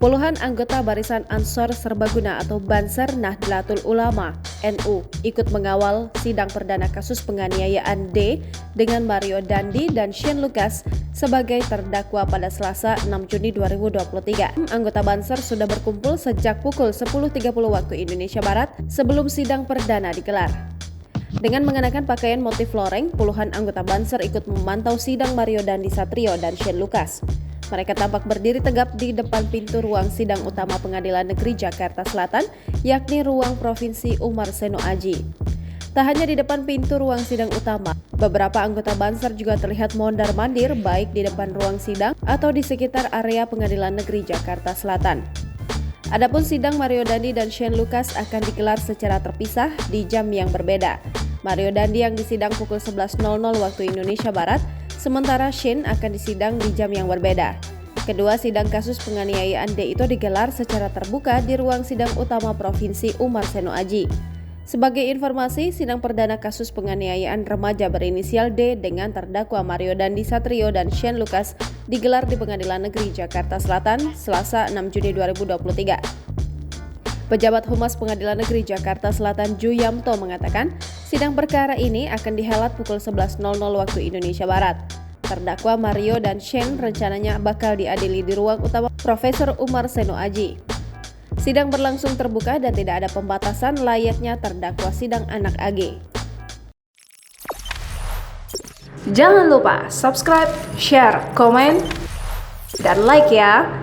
Puluhan anggota Barisan Ansor Serbaguna atau Banser Nahdlatul Ulama (NU) ikut mengawal sidang perdana kasus penganiayaan D dengan Mario Dandi dan Shane Lucas sebagai terdakwa pada Selasa 6 Juni 2023. Anggota Banser sudah berkumpul sejak pukul 10.30 waktu Indonesia Barat sebelum sidang perdana digelar. Dengan mengenakan pakaian motif loreng, puluhan anggota Banser ikut memantau sidang Mario Dandi Satrio dan Shane Lucas. Mereka tampak berdiri tegap di depan pintu ruang sidang utama Pengadilan Negeri Jakarta Selatan, yakni ruang Provinsi Umar Seno Aji. Tak hanya di depan pintu ruang sidang utama, beberapa anggota Banser juga terlihat mondar-mandir baik di depan ruang sidang atau di sekitar area Pengadilan Negeri Jakarta Selatan. Adapun sidang Mario Dandi dan Shane Lucas akan digelar secara terpisah di jam yang berbeda. Mario Dandi yang disidang pukul 11.00 waktu Indonesia Barat, sementara Shane akan disidang di jam yang berbeda. Kedua sidang kasus penganiayaan D itu digelar secara terbuka di ruang sidang utama Provinsi Umar Seno Aji. Sebagai informasi, sidang perdana kasus penganiayaan remaja berinisial D dengan terdakwa Mario Dandi Satrio dan Shane Lucas digelar di Pengadilan Negeri Jakarta Selatan, Selasa 6 Juni 2023. Pejabat Humas Pengadilan Negeri Jakarta Selatan Ju Yamto mengatakan, sidang perkara ini akan dihelat pukul 11.00 waktu Indonesia Barat. Terdakwa Mario dan Shane rencananya bakal diadili di ruang utama Profesor Umar Seno Aji. Sidang berlangsung terbuka dan tidak ada pembatasan layaknya terdakwa sidang anak AG. Jangan lupa subscribe, share, komen, dan like ya!